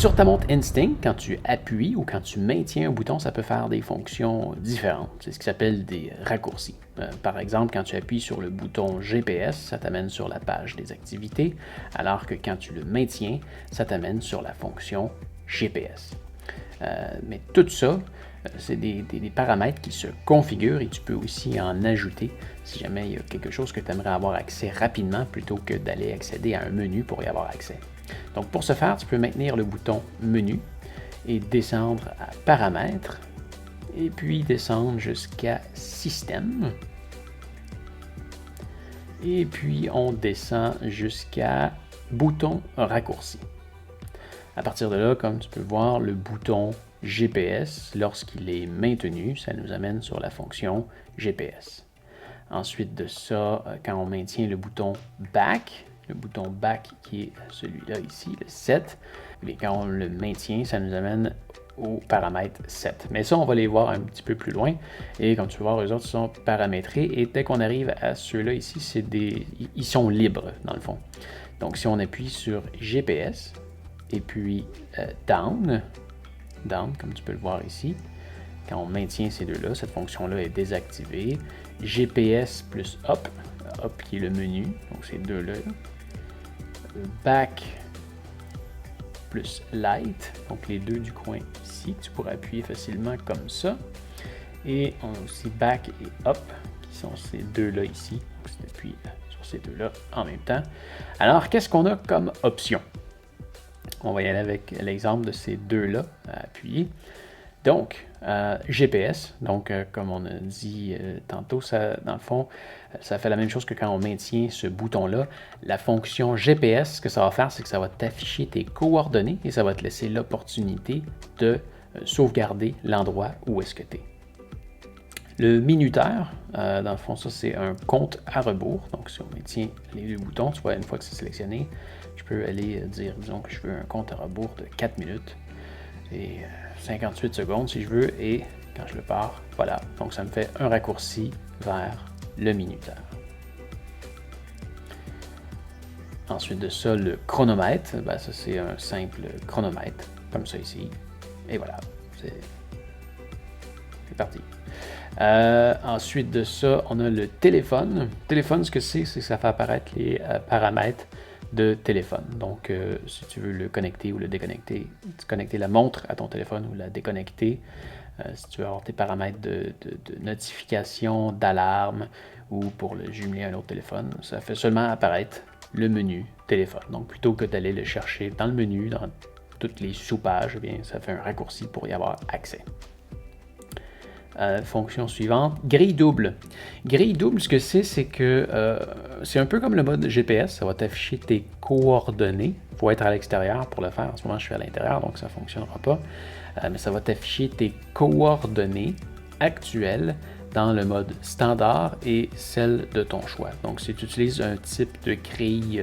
Sur ta montre Instinct, quand tu appuies ou quand tu maintiens un bouton, ça peut faire des fonctions différentes. C'est ce qui s'appelle des raccourcis. Par exemple, quand tu appuies sur le bouton GPS, ça t'amène sur la page des activités, alors que quand tu le maintiens, ça t'amène sur la fonction GPS. Mais tout ça, c'est des paramètres qui se configurent et tu peux aussi en ajouter si jamais il y a quelque chose que tu aimerais avoir accès rapidement plutôt que d'aller accéder à un menu pour y avoir accès. Donc pour ce faire, tu peux maintenir le bouton Menu et descendre à Paramètres et puis descendre jusqu'à Système. Et puis on descend jusqu'à Bouton raccourci. À partir de là, comme tu peux voir, le bouton GPS, lorsqu'il est maintenu, ça nous amène sur la fonction GPS. Ensuite de ça, quand on maintient le bouton Back qui est celui-là ici, le 7, et quand on le maintient, ça nous amène au paramètre 7. Mais ça, on va les voir un petit peu plus loin. Et comme tu peux voir, eux autres sont paramétrés. Et dès qu'on arrive à ceux-là ici, ils sont libres, dans le fond. Donc, si on appuie sur GPS, et puis down, comme tu peux le voir ici, quand on maintient ces deux-là, cette fonction-là est désactivée. GPS plus up qui est le menu, donc ces deux-là. Back plus light, donc les deux du coin ici, que tu pourrais appuyer facilement comme ça. Et on a aussi back et up, qui sont ces deux-là ici. Donc c'est appuyer sur ces deux-là en même temps. Alors, qu'est-ce qu'on a comme option? On va y aller avec l'exemple de ces deux-là à appuyer. Donc, GPS, donc comme on a dit tantôt, ça, dans le fond, ça fait la même chose que quand on maintient ce bouton-là. La fonction GPS, ce que ça va faire, c'est que ça va t'afficher tes coordonnées et ça va te laisser l'opportunité de sauvegarder l'endroit où est-ce que tu es. Le minuteur, dans le fond, ça c'est un compte à rebours. Donc, si on maintient les deux boutons, tu vois, une fois que c'est sélectionné, je peux aller dire, disons que je veux un compte à rebours de 4 minutes. Et 58 secondes si je veux, et quand je le pars, voilà. Donc ça me fait un raccourci vers le minuteur. Ensuite de ça, le chronomètre, ben ça c'est un simple chronomètre, comme ça ici. Et voilà, c'est parti. Ensuite de ça, on a le téléphone. Le téléphone, ce que c'est que ça fait apparaître les paramètres de téléphone. Donc, si tu veux le connecter ou le déconnecter, connecter la montre à ton téléphone ou la déconnecter, si tu veux avoir tes paramètres de notification, d'alarme ou pour le jumeler à un autre téléphone, ça fait seulement apparaître le menu téléphone. Donc, plutôt que d'aller le chercher dans le menu, dans toutes les sous-pages, eh bien, ça fait un raccourci pour y avoir accès. Fonction suivante, grille double. Grille double, ce que c'est que c'est un peu comme le mode GPS, ça va t'afficher tes coordonnées. Il faut être à l'extérieur pour le faire. En ce moment, je suis à l'intérieur, donc ça ne fonctionnera pas. Mais ça va t'afficher tes coordonnées actuelles dans le mode standard et celle de ton choix. Donc, si tu utilises un type de grille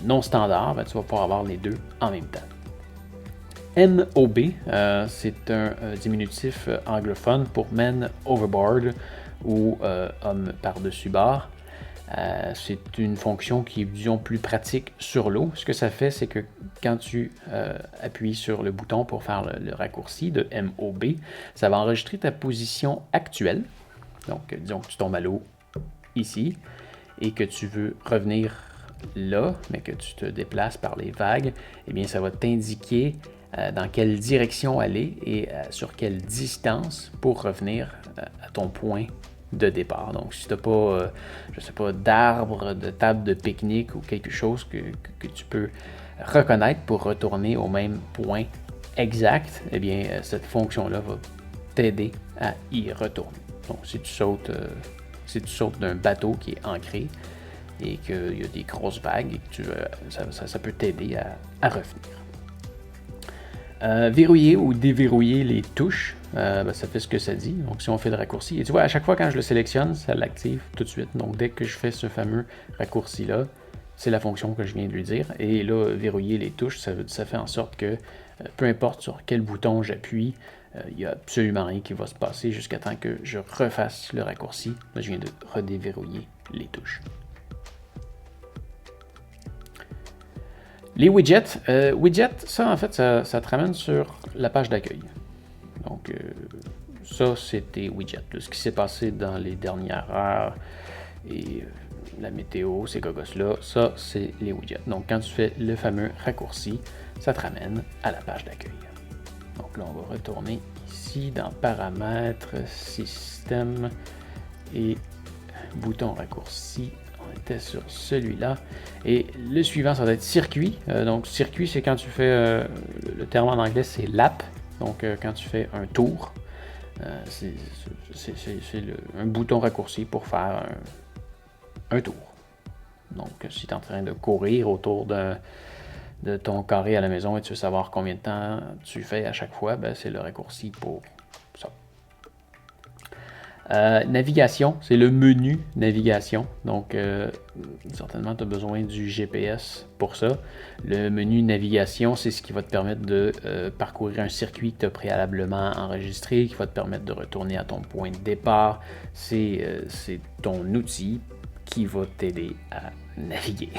non standard, ben, tu vas pouvoir avoir les deux en même temps. MOB, c'est un diminutif anglophone pour Men Overboard ou Homme par-dessus bord. C'est une fonction qui est, disons, plus pratique sur l'eau. Ce que ça fait, c'est que quand tu appuies sur le bouton pour faire le raccourci de MOB, ça va enregistrer ta position actuelle. Donc, disons que tu tombes à l'eau ici et que tu veux revenir là, mais que tu te déplaces par les vagues, eh bien, ça va t'indiquer dans quelle direction aller et sur quelle distance pour revenir à ton point de départ. Donc, si tu n'as pas, je sais pas, d'arbre, de table de pique-nique ou quelque chose que tu peux reconnaître pour retourner au même point exact, eh bien, cette fonction-là va t'aider à y retourner. Donc, si tu sautes d'un bateau qui est ancré et qu'il y a des grosses vagues, et que ça peut t'aider à revenir. Verrouiller ou déverrouiller les touches, ça fait ce que ça dit. Donc, si on fait le raccourci, et tu vois, à chaque fois quand je le sélectionne, ça l'active tout de suite. Donc, dès que je fais ce fameux raccourci-là, c'est la fonction que je viens de lui dire. Et là, verrouiller les touches, ça fait en sorte que peu importe sur quel bouton j'appuie, il n'y a absolument rien qui va se passer jusqu'à temps que je refasse le raccourci. Là, je viens de redéverrouiller les touches. Les widgets. Widgets, ça, en fait, ça te ramène sur la page d'accueil. Donc, ça, c'est tes widgets. Ce qui s'est passé dans les dernières heures et la météo, ces gogos-là, ça, c'est les widgets. Donc, quand tu fais le fameux raccourci, ça te ramène à la page d'accueil. Donc là, on va retourner ici dans Paramètres, Système et bouton raccourci. On était sur celui-là. Et le suivant, ça va être circuit. Donc, circuit, c'est quand tu fais, le terme en anglais, c'est lap. Donc, quand tu fais un tour, c'est un bouton raccourci pour faire un tour. Donc, si tu es en train de courir autour de ton carré à la maison et tu veux savoir combien de temps tu fais à chaque fois, ben, c'est le raccourci pour ça. Navigation, c'est le menu navigation. Donc, certainement, tu as besoin du GPS pour ça. Le menu navigation, c'est ce qui va te permettre de parcourir un circuit que tu as préalablement enregistré, qui va te permettre de retourner à ton point de départ. C'est ton outil qui va t'aider à naviguer.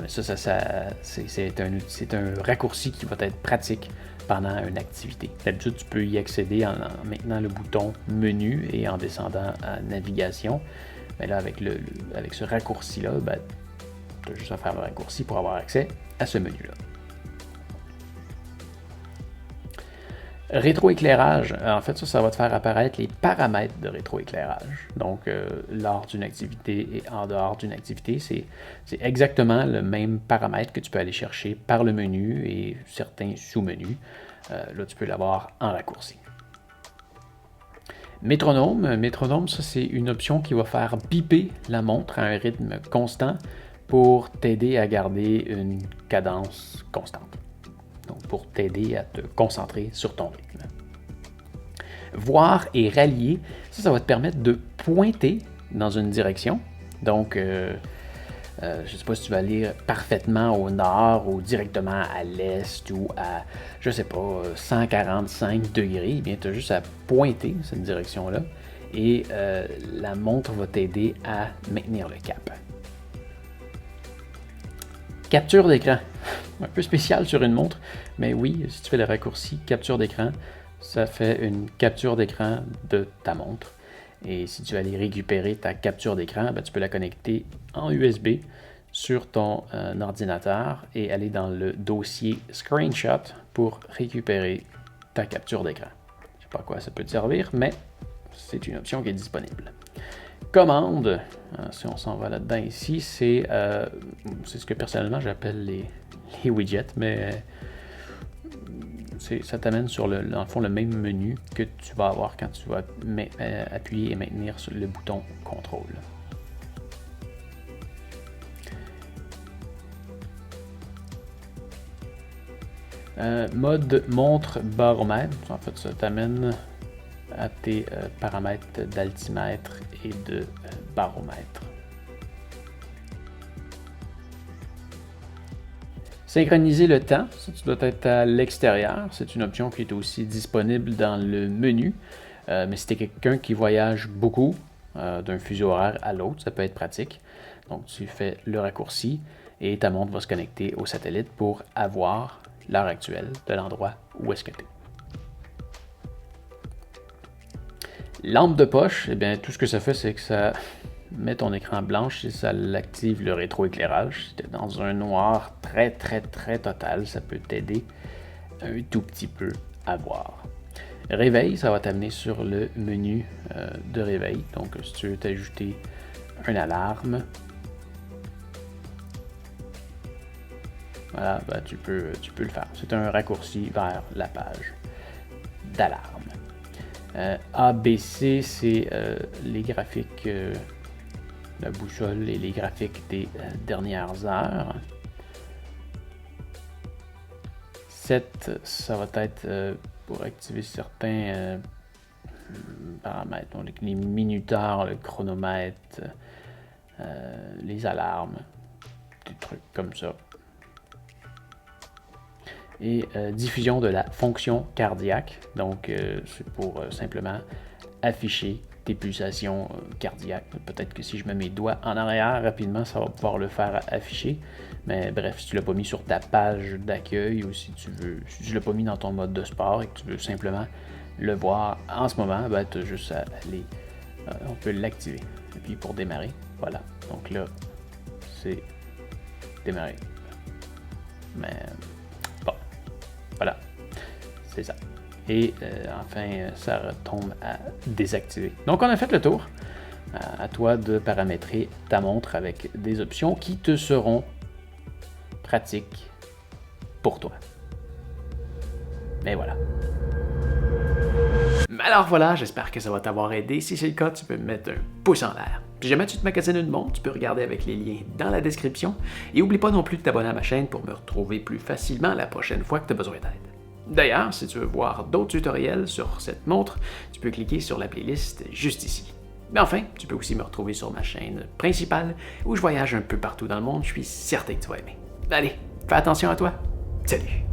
C'est un raccourci qui va être pratique pendant une activité. D'habitude, tu peux y accéder en maintenant le bouton menu et en descendant à navigation. Mais là, avec ce raccourci-là, ben, tu as juste à faire le raccourci pour avoir accès à ce menu-là. Rétroéclairage, en fait, ça va te faire apparaître les paramètres de rétroéclairage. Donc, lors d'une activité et en dehors d'une activité, c'est exactement le même paramètre que tu peux aller chercher par le menu et certains sous-menus. Là, tu peux l'avoir en raccourci. Métronome, ça c'est une option qui va faire biper la montre à un rythme constant pour t'aider à garder une cadence constante. Donc, pour t'aider à te concentrer sur ton rythme. Voir et rallier, ça va te permettre de pointer dans une direction. Donc, je ne sais pas si tu vas aller parfaitement au nord ou directement à l'est ou à, je ne sais pas, 145 degrés. Eh bien, tu as juste à pointer cette direction-là et la montre va t'aider à maintenir le cap. Capture d'écran. Un peu spécial sur une montre, mais oui, si tu fais le raccourci capture d'écran, ça fait une capture d'écran de ta montre. Et si tu veux aller récupérer ta capture d'écran, ben, tu peux la connecter en USB sur ton ordinateur et aller dans le dossier Screenshot pour récupérer ta capture d'écran. Je ne sais pas à quoi ça peut te servir, mais c'est une option qui est disponible. Commande, si on s'en va là-dedans ici, c'est ce que personnellement j'appelle les widgets, mais ça t'amène sur dans le fond le même menu que tu vas avoir quand tu vas appuyer et maintenir sur le bouton contrôle. Mode montre baromètre, en fait ça t'amène à tes paramètres d'altimètre et de baromètre. Synchroniser le temps, ça tu dois être à l'extérieur, c'est une option qui est aussi disponible dans le menu, mais si tu es quelqu'un qui voyage beaucoup d'un fuseau horaire à l'autre, ça peut être pratique. Donc tu fais le raccourci et ta montre va se connecter au satellite pour avoir l'heure actuelle de l'endroit où est-ce que tu es. Lampe de poche, eh bien, tout ce que ça fait, c'est que ça met ton écran blanche et ça l'active le rétroéclairage. Si tu es dans un noir très total, ça peut t'aider un tout petit peu à voir. Réveil, ça va t'amener sur le menu de réveil. Donc, si tu veux t'ajouter une alarme, voilà, ben, tu peux le faire. C'est un raccourci vers la page d'alarme. ABC, c'est les graphiques, la boussole et les graphiques des dernières heures. 7, ça va être pour activer certains paramètres, donc les minuteurs, le chronomètre, les alarmes, des trucs comme ça. Et diffusion de la fonction cardiaque. Donc, c'est pour simplement afficher tes pulsations cardiaques. Peut-être que si je mets mes doigts en arrière rapidement, ça va pouvoir le faire afficher. Mais bref, si tu ne l'as pas mis sur ta page d'accueil ou si tu ne l'as pas mis dans ton mode de sport et que tu veux simplement le voir en ce moment, ben, tu as juste à aller, on peut l'activer. Et puis pour démarrer, voilà. Donc là, c'est démarrer. Mais bon, voilà, c'est ça. Et enfin, ça retombe à désactiver. Donc on a fait le tour. À toi de paramétrer ta montre avec des options qui te seront pratiques pour toi. Mais voilà. Alors voilà, j'espère que ça va t'avoir aidé. Si c'est le cas, tu peux me mettre un pouce en l'air. Si jamais tu te magasines une montre, tu peux regarder avec les liens dans la description. Et n'oublie pas non plus de t'abonner à ma chaîne pour me retrouver plus facilement la prochaine fois que tu as besoin d'aide. D'ailleurs, si tu veux voir d'autres tutoriels sur cette montre, tu peux cliquer sur la playlist juste ici. Mais enfin, tu peux aussi me retrouver sur ma chaîne principale où je voyage un peu partout dans le monde, je suis certain que tu vas aimer. Allez, fais attention à toi. Salut!